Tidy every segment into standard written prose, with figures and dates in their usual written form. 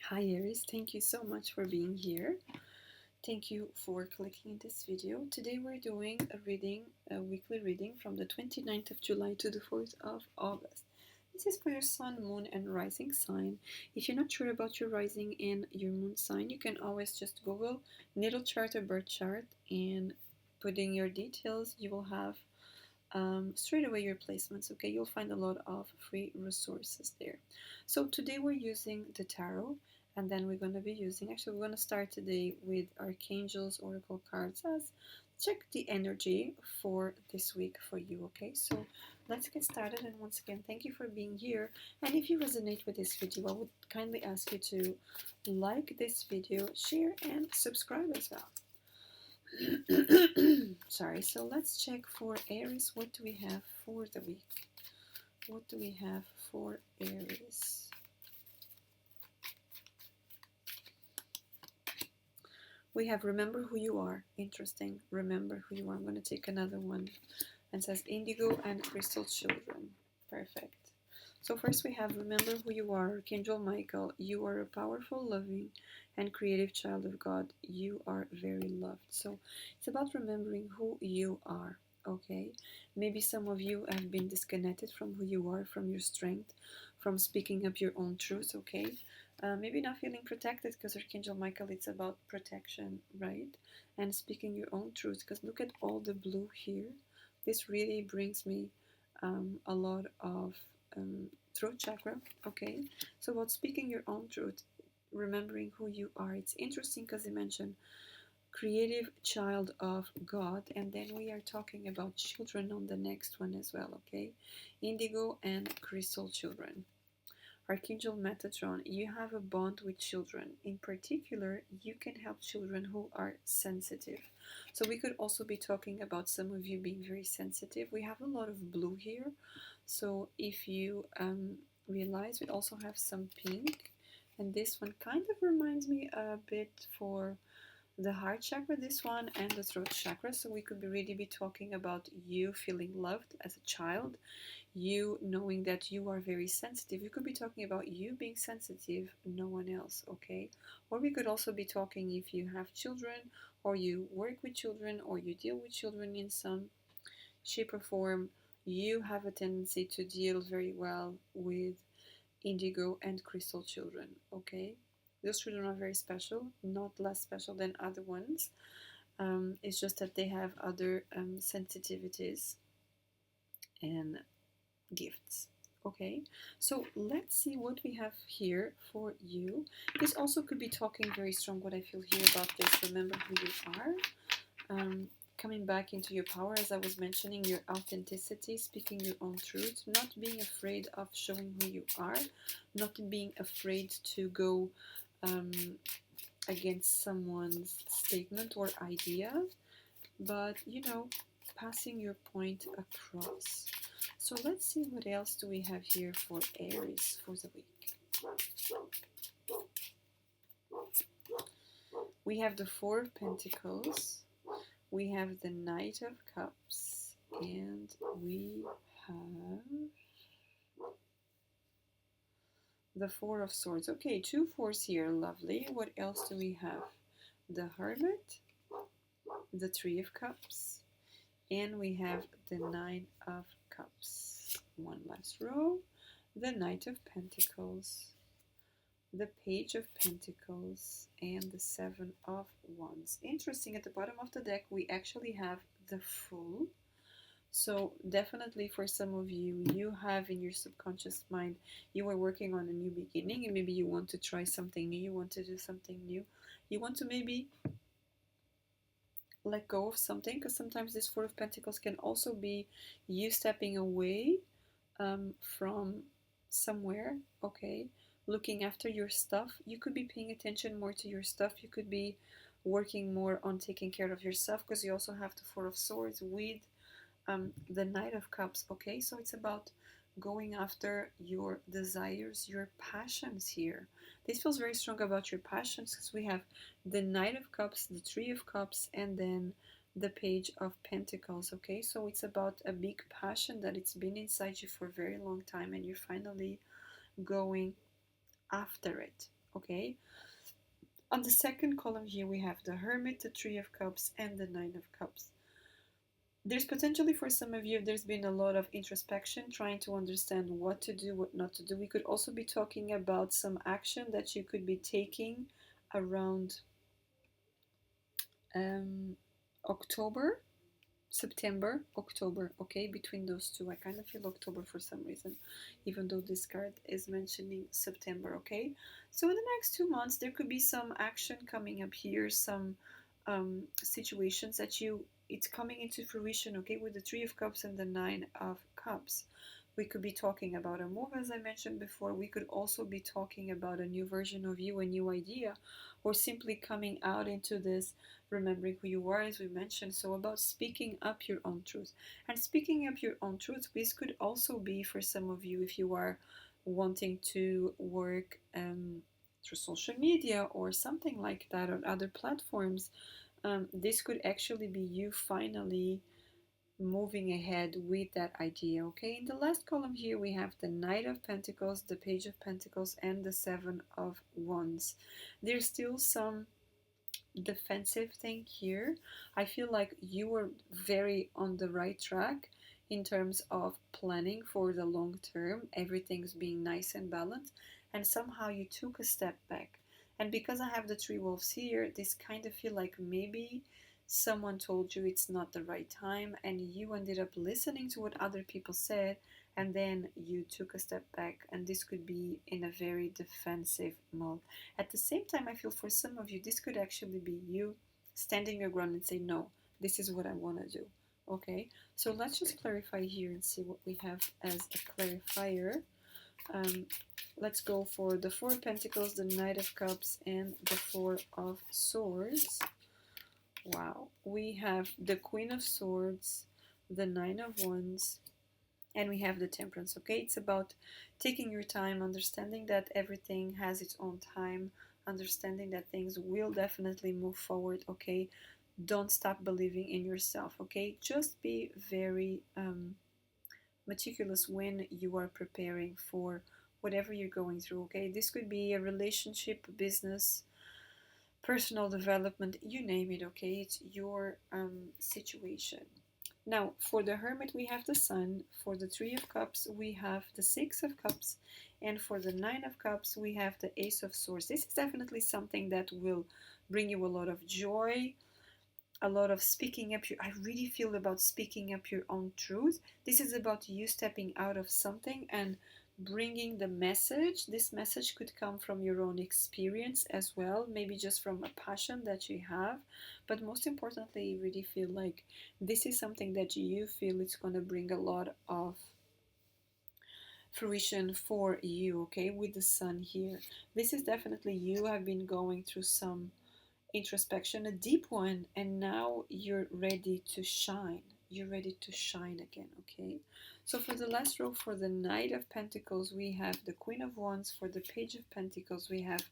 Hi Aries, thank you so much for being here. Thank you for clicking this video. Today we're doing a weekly reading from the 29th of July to the 4th of August. This is for your sun, moon, and rising sign. If you're not sure about your rising and your moon sign, you can always just Google natal chart or birth chart and put in your details. You will have straight away your placements. Okay, you'll find a lot of free resources there. So today we're using the tarot, and then we're going to be using, actually we're going to start today with archangels oracle cards as check the energy for this week for you. Okay, so let's get started. And once again, thank you for being here. And if you resonate with this video, I would kindly ask you to like this video, share, and subscribe as well. Sorry, so let's check for Aries. What do we have for the week? What do we have for Aries? We have remember who you are. Interesting. Remember who you are. I'm going to take another one. And says indigo and crystal children. Perfect. So first we have remember who you are. Archangel Michael, you are a powerful, loving, and creative child of God. You are very loved. So it's about remembering who you are. Okay, maybe some of you have been disconnected from who you are, from your strength, from speaking up your own truth. Okay, maybe not feeling protected because Archangel Michael, it's about protection, right? And speaking your own truth, because look at all the blue here. This really brings me a lot of throat chakra. Okay, so about speaking your own truth, remembering who you are. It's interesting because they mention creative child of God, and then we are talking about children on the next one as well. Okay, indigo and crystal children. Archangel Metatron, you have a bond with children. In particular, you can help children who are sensitive. So we could also be talking about some of you being very sensitive. We have a lot of blue here. So if you realize, we also have some pink. And this one kind of reminds me a bit for the heart chakra, this one, and the throat chakra. So we could really be talking about you feeling loved as a child, you knowing that you are very sensitive. You could be talking about you being sensitive, no one else. Okay, or we could also be talking if you have children, or you work with children, or you deal with children in some shape or form. You have a tendency to deal very well with indigo and crystal children. Okay, those children are very special, not less special than other ones. It's just that they have other sensitivities and gifts. Okay, so let's see what we have here for you. This also could be talking very strong, what I feel here about this. Remember who you are. Coming back into your power, as I was mentioning, your authenticity, speaking your own truth, not being afraid of showing who you are, not being afraid to go against someone's statement or idea, but passing your point across. So let's see what else do we have here for Aries for the week. We have the Four of Pentacles, we have the Knight of Cups, and we have the Four of Swords. Okay, two fours here, lovely. What else do we have? The Hermit, the Three of Cups, and we have the Nine of Cups. One last row, the Knight of Pentacles, the Page of Pentacles, and the Seven of Wands. Interesting, at the bottom of the deck we actually have the Fool. So definitely for some of you, you have in your subconscious mind, you are working on a new beginning, and maybe you want to try something new, you want to do something new, you want to maybe let go of something, because sometimes this Four of Pentacles can also be you stepping away from somewhere. Okay, looking after your stuff. You could be paying attention more to your stuff. You could be working more on taking care of yourself, because you also have the Four of Swords with the Knight of Cups. Okay, so it's about going after your desires, your passions here. This feels very strong about your passions, because we have the Knight of Cups, the Three of Cups, and then the Page of Pentacles. Okay, so it's about a big passion that it's been inside you for a very long time, and you're finally going after it. okay? On the second column here, we have the Hermit, the Three of Cups, and the Nine of Cups. There's potentially for some of you, there's been a lot of introspection, trying to understand what to do, what not to do. We could also be talking about some action that you could be taking around um, October, September, October, okay? Between those two, I kind of feel October for some reason, even though this card is mentioning September, okay? So in the next 2 months, there could be some action coming up here, some situations that it's coming into fruition, okay? With the Three of Cups and the Nine of Cups. We could be talking about a move, as I mentioned before. We could also be talking about a new version of you, a new idea, or simply coming out into this, remembering who you are, as we mentioned. So, about speaking up your own truth. And speaking up your own truth, this could also be for some of you if you are wanting to work through social media or something like that on other platforms. This could actually be you finally moving ahead with that idea. Okay, in the last column here we have the Knight of Pentacles, the Page of Pentacles, and the Seven of Wands. There's still some defensive thing here. I feel like you were very on the right track in terms of planning for the long term, everything's being nice and balanced, and somehow you took a step back. And because I have the three wolves here, this kind of feel like maybe someone told you it's not the right time and you ended up listening to what other people said, and then you took a step back, and this could be in a very defensive mode. At the same time, I feel for some of you, this could actually be you standing your ground and say, no, this is what I want to do. Okay, so let's just clarify here and see what we have as a clarifier. Let's go for the Four of Pentacles, the Knight of Cups, and the Four of Swords. Wow, we have the Queen of Swords, the Nine of Wands, and we have the Temperance. Okay, it's about taking your time, understanding that everything has its own time, understanding that things will definitely move forward. Okay, don't stop believing in yourself. Okay, just be very meticulous when you are preparing for whatever you're going through. Okay, this could be a relationship, business, personal development, you name it. Okay, it's your situation. Now, for the Hermit, we have the Sun. For the Three of Cups, we have the Six of Cups. And for the Nine of Cups, we have the Ace of Swords. This is definitely something that will bring you a lot of joy, a lot of speaking up. I really feel about speaking up your own truth. This is about you stepping out of something and bringing the message. This message could come from your own experience as well, maybe just from a passion that you have, but most importantly, you really feel like this is something that you feel it's going to bring a lot of fruition for you. Okay, with the Sun here, this is definitely you have been going through some introspection, a deep one, and now you're ready to shine. You're ready to shine again. Okay, so for the last row, for the Knight of Pentacles, we have the Queen of Wands. For the Page of Pentacles, we have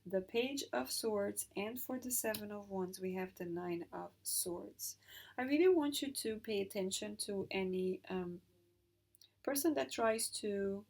the Page of Swords, and for the Seven of Wands, we have the Nine of Swords. I really want you to pay attention to any person that tries to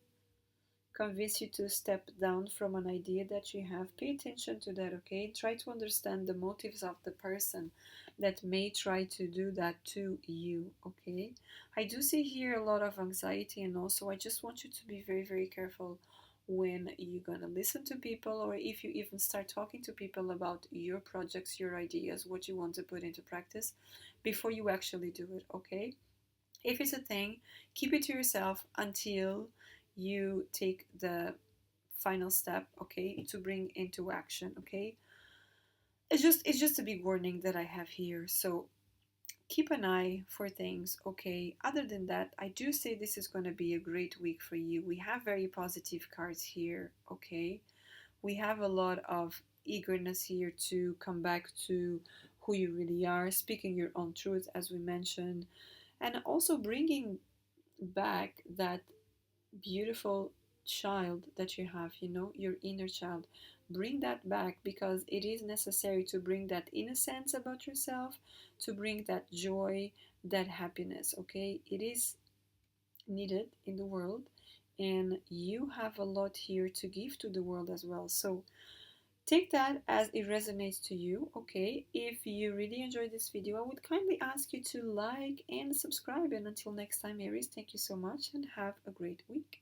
convince you to step down from an idea that you have. Pay attention to that. Okay, try to understand the motives of the person that may try to do that to you. Okay, I do see here a lot of anxiety, and also I just want you to be very, very careful when you're gonna listen to people, or if you even start talking to people about your projects, your ideas, what you want to put into practice, before you actually do it. Okay, if it's a thing, keep it to yourself until you take the final step, okay, to bring into action. Okay, it's just a big warning that I have here. So keep an eye for things. Okay, other than that, I do say this is going to be a great week for you. We have very positive cards here. Okay, we have a lot of eagerness here to come back to who you really are, speaking your own truth, as we mentioned, and also bringing back that beautiful child that you have, your inner child. Bring that back, because it is necessary to bring that innocence about yourself, to bring that joy, that happiness. Okay, it is needed in the world, and you have a lot here to give to the world as well. So take that as it resonates to you, okay? If you really enjoyed this video, I would kindly ask you to like and subscribe. And until next time, Aries, thank you so much and have a great week.